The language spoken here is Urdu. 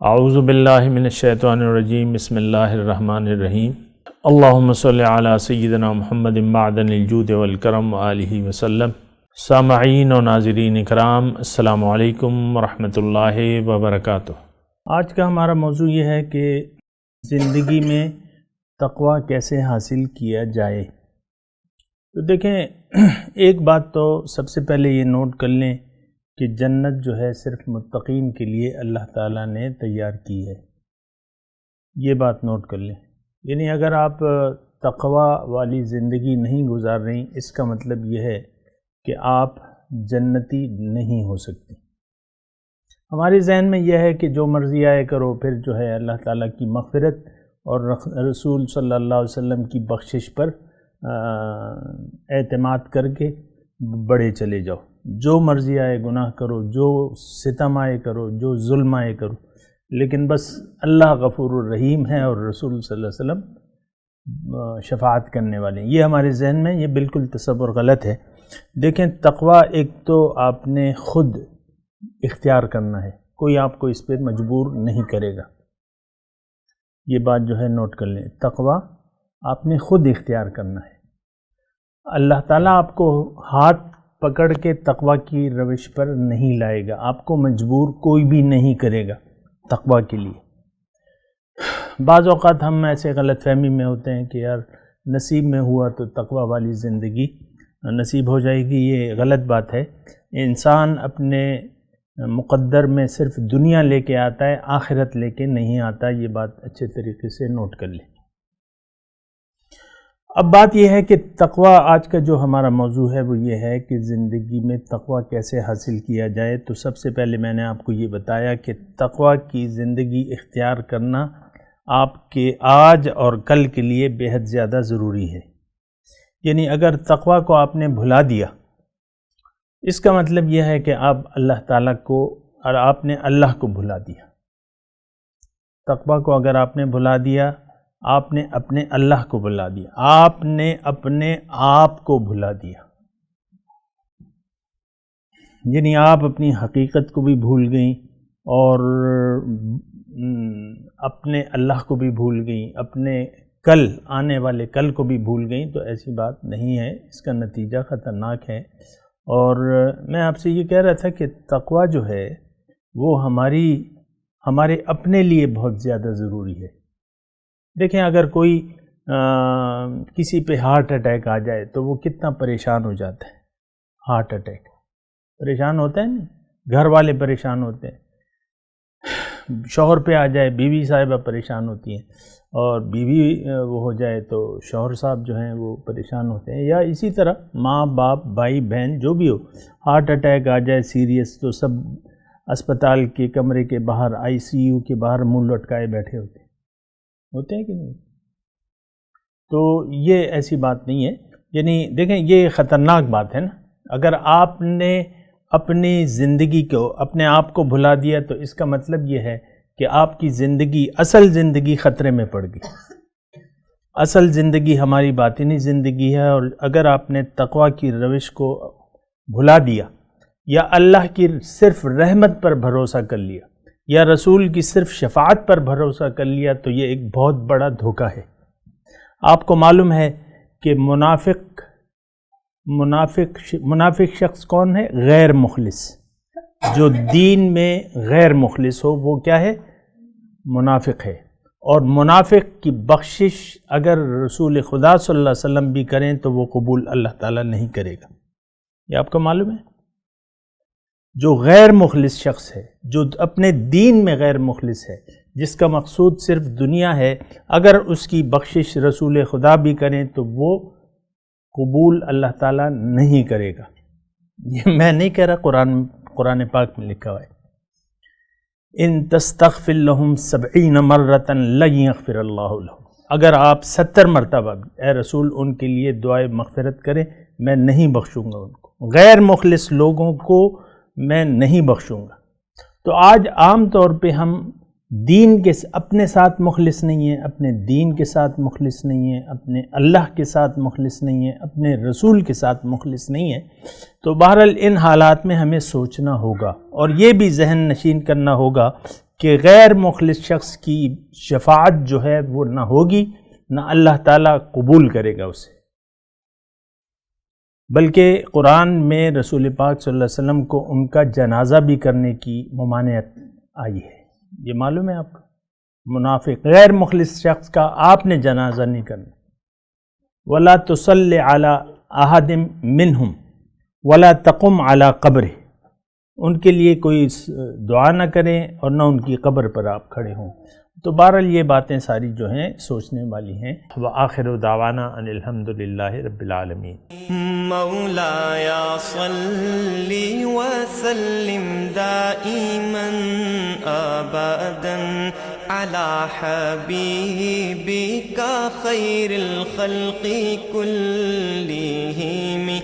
اعوذ باللہ من الشیطان الرجیم بسم اللہ الرحمن الرحیم اللہم صلی علی سیدنا محمد معدن الجود والکرم وآلہ وسلم۔ سامعین و ناظرین اکرام، السلام علیکم ورحمۃ اللہ وبرکاتہ۔ آج کا ہمارا موضوع یہ ہے کہ زندگی میں تقوی کیسے حاصل کیا جائے۔ تو دیکھیں، ایک بات تو سب سے پہلے یہ نوٹ کر لیں کہ جنت جو ہے صرف متقین کے لیے اللہ تعالیٰ نے تیار کی ہے۔ یہ بات نوٹ کر لیں، یعنی اگر آپ تقوی والی زندگی نہیں گزار رہی، اس کا مطلب یہ ہے کہ آپ جنتی نہیں ہو سکتی۔ ہمارے ذہن میں یہ ہے کہ جو مرضی آئے کرو، پھر جو ہے اللہ تعالیٰ کی مغفرت اور رسول صلی اللہ علیہ وسلم کی بخشش پر اعتماد کر کے بڑھے چلے جاؤ، جو مرضی آئے گناہ کرو، جو ستم آئے کرو، جو ظلم آئے کرو، لیکن بس اللہ غفور الرحیم ہے اور رسول صلی اللہ علیہ وسلم شفاعت کرنے والے ہیں۔ یہ ہمارے ذہن میں یہ بالکل تصور غلط ہے۔ دیکھیں، تقوی ایک تو آپ نے خود اختیار کرنا ہے، کوئی آپ کو اس پہ مجبور نہیں کرے گا۔ یہ بات جو ہے نوٹ کر لیں، تقوی آپ نے خود اختیار کرنا ہے۔ اللہ تعالیٰ آپ کو ہاتھ پکڑ کے تقوی کی روش پر نہیں لائے گا، آپ کو مجبور کوئی بھی نہیں کرے گا تقوی کے لیے۔ بعض اوقات ہم ایسے غلط فہمی میں ہوتے ہیں کہ یار نصیب میں ہوا تو تقوی والی زندگی نصیب ہو جائے گی۔ یہ غلط بات ہے۔ انسان اپنے مقدر میں صرف دنیا لے کے آتا ہے، آخرت لے کے نہیں آتا۔ یہ بات اچھے طریقے سے نوٹ کر لیں۔ اب بات یہ ہے کہ تقوی، آج کا جو ہمارا موضوع ہے وہ یہ ہے کہ زندگی میں تقوی کیسے حاصل کیا جائے۔ تو سب سے پہلے میں نے آپ کو یہ بتایا کہ تقوی کی زندگی اختیار کرنا آپ کے آج اور کل کے لیے بے حد زیادہ ضروری ہے۔ یعنی اگر تقوی کو آپ نے بھلا دیا، اس کا مطلب یہ ہے کہ آپ اللہ تعالیٰ کو اور آپ نے اللہ کو بھلا دیا۔ تقوی کو اگر آپ نے بھلا دیا، آپ نے اپنے اللہ کو بھلا دیا، آپ نے اپنے آپ کو بھلا دیا۔ یعنی آپ اپنی حقیقت کو بھی بھول گئیں اور اپنے اللہ کو بھی بھول گئیں، اپنے کل آنے والے کل کو بھی بھول گئیں، تو ایسی بات نہیں ہے، اس کا نتیجہ خطرناک ہے۔ اور میں آپ سے یہ کہہ رہا تھا کہ تقوی جو ہے وہ ہمارے اپنے لیے بہت زیادہ ضروری ہے۔ دیکھیں، اگر کوئی کسی پہ ہارٹ اٹیک آ جائے تو وہ کتنا پریشان ہو جاتا ہے۔ ہارٹ اٹیک پریشان ہوتا ہے، نہیں؟ گھر والے پریشان ہوتے ہیں، شوہر پہ آ جائے بیوی صاحبہ پریشان ہوتی ہیں، اور بیوی وہ ہو جائے تو شوہر صاحب جو ہیں وہ پریشان ہوتے ہیں، یا اسی طرح ماں باپ بھائی بہن جو بھی ہو، ہارٹ اٹیک آ جائے سیریس تو سب اسپتال کے کمرے کے باہر، آئی سی یو کے باہر منہ لٹکائے بیٹھے ہوتے ہیں کہ نہیں؟ تو یہ ایسی بات نہیں ہے۔ یعنی دیکھیں، یہ خطرناک بات ہے نا۔ اگر آپ نے اپنی زندگی کو، اپنے آپ کو بھلا دیا، تو اس کا مطلب یہ ہے کہ آپ کی زندگی، اصل زندگی خطرے میں پڑ گئی۔ اصل زندگی ہماری باطنی زندگی ہے، اور اگر آپ نے تقوی کی روش کو بھلا دیا، یا اللہ کی صرف رحمت پر بھروسہ کر لیا، یا رسول کی صرف شفاعت پر بھروسہ کر لیا، تو یہ ایک بہت بڑا دھوکہ ہے۔ آپ کو معلوم ہے کہ منافق شخص کون ہے؟ غیر مخلص۔ جو دین میں غیر مخلص ہو وہ کیا ہے؟ منافق ہے۔ اور منافق کی بخشش اگر رسول خدا صلی اللہ علیہ وسلم بھی کریں تو وہ قبول اللہ تعالیٰ نہیں کرے گا۔ یہ آپ کو معلوم ہے؟ جو غیر مخلص شخص ہے، جو اپنے دین میں غیر مخلص ہے، جس کا مقصود صرف دنیا ہے، اگر اس کی بخشش رسول خدا بھی کریں تو وہ قبول اللہ تعالیٰ نہیں کرے گا۔ یہ میں نہیں کہہ رہا، قرآن پاک میں لکھا ہوا ہے، ان تستغفر لهم 70 مرۃ لن یغفر اللہ لهم۔ اگر آپ 70 مرتبہ اے رسول ان کے لیے دعائے مغفرت کریں، میں نہیں بخشوں گا ان کو۔ غیر مخلص لوگوں کو میں نہیں بخشوں گا۔ تو آج عام طور پہ ہم دین کے اپنے ساتھ مخلص نہیں ہیں، اپنے دین کے ساتھ مخلص نہیں ہیں، اپنے اللہ کے ساتھ مخلص نہیں ہیں، اپنے رسول کے ساتھ مخلص نہیں ہیں۔ تو بہرحال ان حالات میں ہمیں سوچنا ہوگا اور یہ بھی ذہن نشین کرنا ہوگا کہ غیر مخلص شخص کی شفاعت جو ہے وہ نہ ہوگی، نہ اللہ تعالیٰ قبول کرے گا اسے، بلکہ قرآن میں رسول پاک صلی اللہ علیہ وسلم کو ان کا جنازہ بھی کرنے کی ممانعت آئی ہے۔ یہ معلوم ہے آپ کو، منافق غیر مخلص شخص کا آپ نے جنازہ نہیں کرنا۔ وَلَا تُصَلِّ عَلَىٰ أَحَدٍ مِّنْهُمْ وَلَا تَقُمْ عَلَىٰ قَبْرِهِ، ان کے لیے کوئی دعا نہ کریں اور نہ ان کی قبر پر آپ کھڑے ہوں۔ تو بہرحال یہ باتیں ساری جو ہیں سوچنے والی ہیں۔ وآخر دعوانا ان الحمد للہ رب العالمین۔ مولایا صلی وسلم دائما ابدا علی حبیبک خیر الخلق کلہم